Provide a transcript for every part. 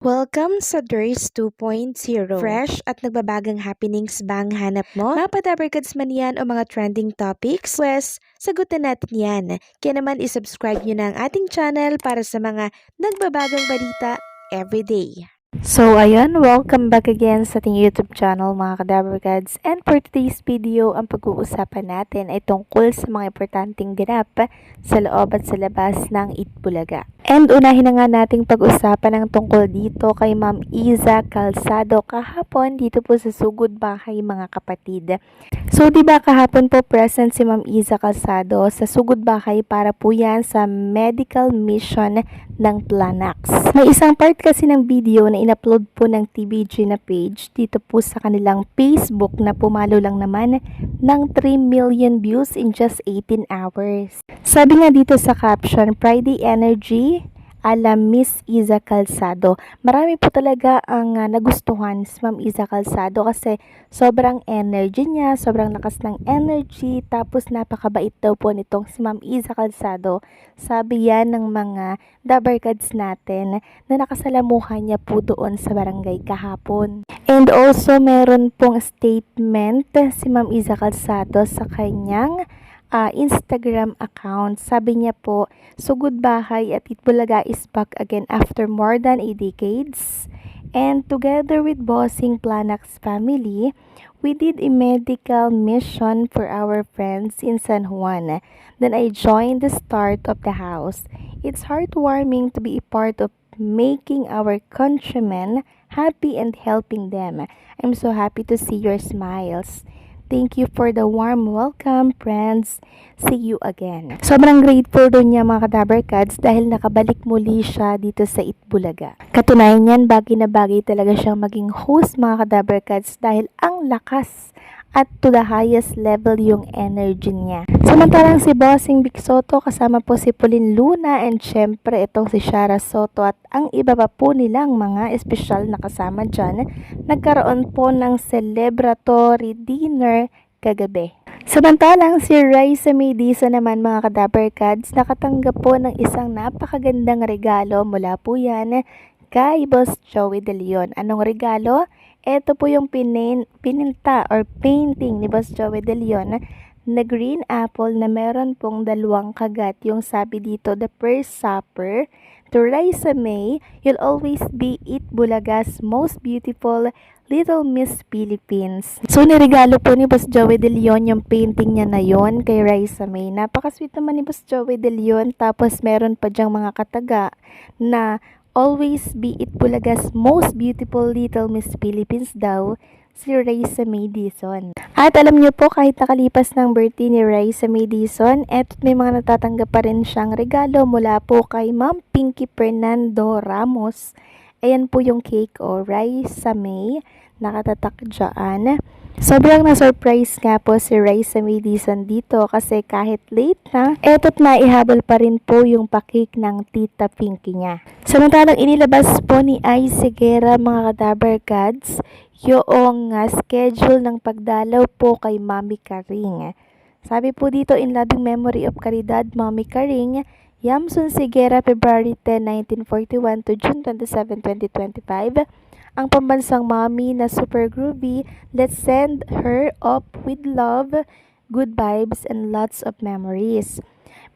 Welcome sa DRS 2.0. Fresh at nagbabagang happenings bang hanap mo? Mga padabarkads man yan o mga trending topics? Pwes, sagutin natin yan. Kaya naman isubscribe nyo na ang ating channel para sa mga nagbabagang balita everyday. So ayan, welcome back again sa ating YouTube channel mga Kadabarkads. And for today's video, ang pag-uusapan natin ay tungkol sa mga importanteng ganap sa loob at sa labas ng Itbulaga. And unahin na nga nating pag-usapan ang tungkol dito kay Ma'am Iza Calzado kahapon dito po sa Sugod Bahay mga kapatid. So diba kahapon po present si Ma'am Iza Calzado sa Sugod Bahay para po yan sa medical mission ng Planax. May isang part kasi ng video na in-upload po ng TBG na page dito po sa kanilang Facebook na pumalo lang naman ng 3 million views in just 18 hours. Sabi nga dito sa caption, Friday Energy ala Miss Iza Calzado. Marami po talaga ang nagustuhan si Ma'am Iza Calzado kasi sobrang energy niya, sobrang lakas ng energy, tapos napakabait daw po nitong si Ma'am Iza Calzado. Sabi yan ng mga dabarkads natin na nakasalamuhan niya po doon sa barangay kahapon. And also meron pong statement si Ma'am Iza Calzado sa kanyang Instagram account. Sabi niya po, Sugod Bahay at Itbulaga is back again after more than a decades. And together with Bossing Planax family, we did a medical mission for our friends in San Juan. Then I joined the start of the house. It's heartwarming to be a part of making our countrymen happy and helping them. I'm so happy to see your smiles. Thank you for the warm welcome, friends. See you again. Sobrang grateful doon niya mga Kadabarkads dahil nakabalik muli siya dito sa Itbulaga. Katunayan yan, bagay na bagay talaga siyang maging host mga Kadabarkads dahil ang lakas at to the highest level yung energy niya. Samantalang si Bossing Vic Soto kasama po si Pauline Luna and syempre itong si Shara Soto at ang iba pa po nilang mga espesyal na kasama dyan, nagkaroon po ng celebratory dinner kagabi. Samantalang si Raisa Mediza naman mga Kadabarkads nakatanggap po ng isang napakagandang regalo mula po yan kay Boss Joey De Leon. Anong regalo? Ito po yung pininta or painting ni Boss Joey De Leon na green apple na meron pong dalawang kagat. Yung sabi dito, the first supper to Raisa May, you'll always be Itbulaga's most beautiful Little Miss Philippines. So, niregalo po ni Boss Joey De Leon yung painting niya na yon kay Raisa May. Napakasweet naman ni Boss Joey De Leon. Tapos, meron pa dyang mga kataga na always be Itbulaga's most beautiful Little Miss Philippines daw, si Raisa May Dizon. At alam niyo po, kahit nakalipas ng birthday ni Raisa May Dizon, may mga natatanggap pa rin siyang regalo mula po kay Ma'am Pinky Fernando Ramos. Ayan po yung cake o Raisa May, nakatatak dyan. Sobrang na-surprise nga po si Raisa May Dizon dito kasi kahit late na, eto't naihabol pa rin po yung pakik ng Tita Pinky niya. Samantalang inilabas po ni Ay Segura mga Kadabarkads yung schedule ng pagdalaw po kay Mami Karing. Sabi po dito, in loving memory of Caridad Mami Karing, Yamsun Segura, February 10, 1941 to June 27, 2025. Ang pambansang mommy na super groovy, let's send her up with love, good vibes, and lots of memories.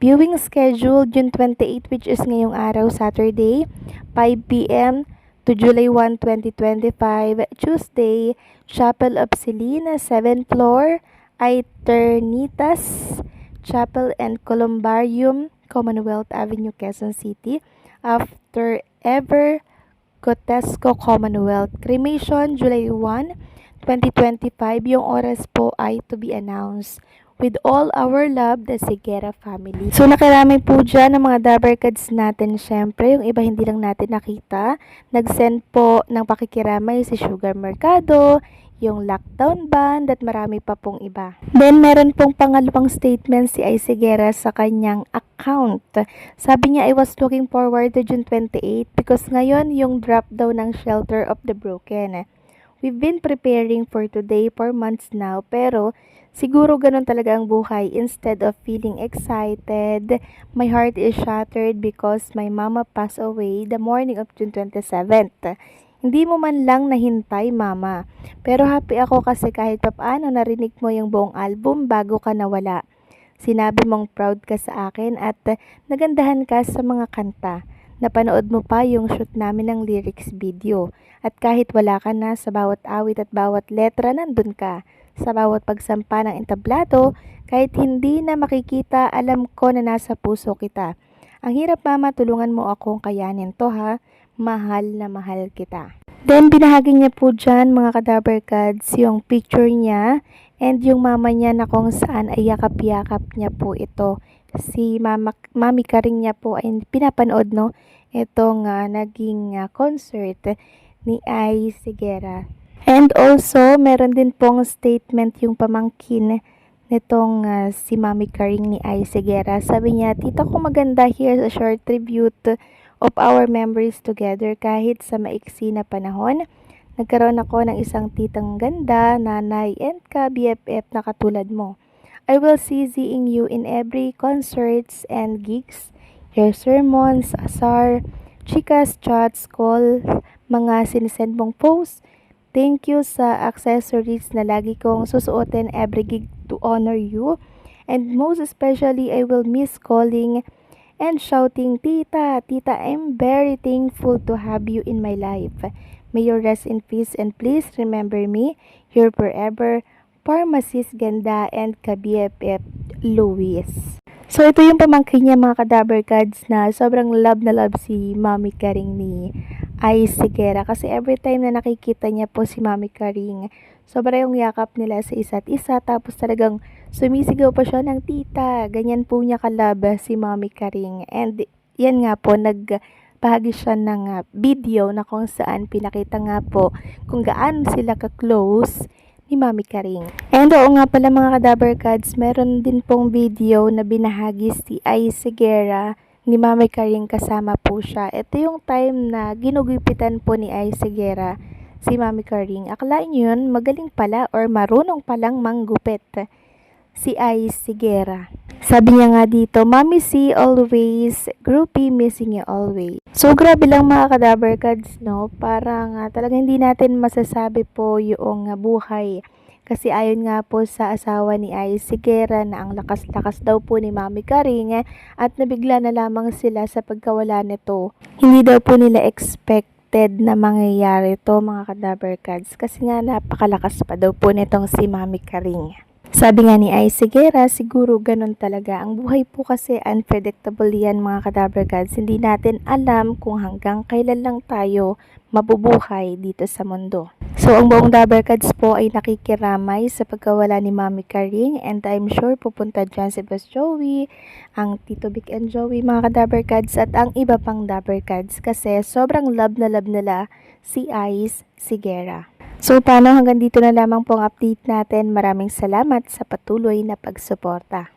Viewing schedule, June 28, which is ngayong araw, Saturday, 5 p.m. to July 1, 2025, Tuesday, Chapel of Selena, 7th floor, Eternitas Chapel and Columbarium, Commonwealth Avenue, Quezon City, after ever Cotesco Commonwealth. Cremation, July 1, 2025. Yung oras po ay to be announced. With all our love, the Segura family. So, nakarami po dyan ng mga Dabarkads natin. Syempre, yung iba hindi lang natin nakita. Nag-send po ng pakikiramay si Sugar Mercado, yung Lockdown Band, at marami pa pong iba. Then, meron pong pangalawang statement si Ay Segura sa kanyang account. Sabi niya, I was looking forward to June 28 because ngayon yung drop daw ng Shelter of the Broken. We've been preparing for today for months now, pero Siguro ganun talaga ang buhay. Instead of feeling excited, my heart is shattered because my mama passed away the morning of June 27th. Hindi mo man lang nahintay, mama. Pero happy ako kasi kahit papaano narinig mo yung buong album bago ka nawala. Sinabi mong proud ka sa akin at nagandahan ka sa mga kanta. Napanood mo pa yung shoot namin ng lyrics video. At kahit wala ka na, sa bawat awit at bawat letra nandun ka. Sa bawat pagsampa ng entablado, kahit hindi na makikita, alam ko na nasa puso kita. Ang hirap, mama, tulungan mo akong kayanin to, ha. Mahal na mahal kita. Then binahagi niya po dyan, mga Kadaber Cards, yung picture niya and yung mama niya na kung saan ay yakap-yakap niya po ito. Si Mami Karing niya po ay pinapanood, no, itong naging concert ni Ai Sigera. And also, meron din pong statement yung pamangkin nitong si Mami Karing ni Ai Sigera. Sabi niya, tita ko maganda, here's a short tribute of our memories together. Kahit sa maiksi na panahon, nagkaroon ako ng isang titang ganda, nanay, and ka-BFF na katulad mo. I will see seeing you in every concerts and gigs, your sermons, asar, chikas, chats, call, mga sinisend mong posts. Thank you sa accessories na lagi kong susuotin every gig to honor you. And most especially, I will miss calling and shouting, Tita, Tita, I'm very thankful to have you in my life. May you rest in peace and please remember me, your forever, Pharmacist Ganda and ka-BFF Luis. So ito yung pamangkin niya, mga Kadaber Cards, na sobrang love na love si Mami Karing ni Ai Sigera kasi every time na nakikita niya po si Mami Karing, sobra yung yakap nila sa isa't isa, tapos talagang sumisigaw pa siya ng tita. Ganyan po niya kalab si Mami Karing. And yan nga po, nagbahagi siya ng video na kung saan pinakita nga po kung gaano sila ka-close ni Mami Karing. And oo nga pala, mga Kadaber Cards, meron din pong video na binahagi si Ai Sigera ni Mami Karing, kasama po siya. Ito yung time na ginugupitan po ni Ai Sigera si Mami Karing. Akalain nyo yun, magaling pala or marunong palang manggupit si Ai Sigera. Sabi niya nga dito, Mami C always, groupie missing you always. So grabe lang, mga Kadaber Cards, no? Parang talagang hindi natin masasabi po yung buhay. Kasi ayon nga po sa asawa ni Ai Sigera na ang lakas-lakas daw po ni Mami Karing at nabigla na lamang sila sa pagkawala nito. Hindi daw po nila expected na mangyayari to, mga Kadaber Cards, kasi nga napakalakas pa daw po nitong si Mami Karing. Sabi nga ni Ai Sigera, siguro ganun talaga. Ang buhay po kasi unpredictable yan, mga Kadaber Cards. Hindi natin alam kung hanggang kailan lang tayo mabubuhay dito sa mundo. So, ang buong Daber Cards po ay nakikiramay sa pagkawala ni Mami Karing, and I'm sure pupunta dyan si Boss Joey, ang Tito Vic and Joey, mga Daber Cards, at ang iba pang Daber Cards kasi sobrang love na love nila si Ai Sigera. So, paano, hanggang dito na lamang po ang update natin. Maraming salamat sa patuloy na pagsuporta.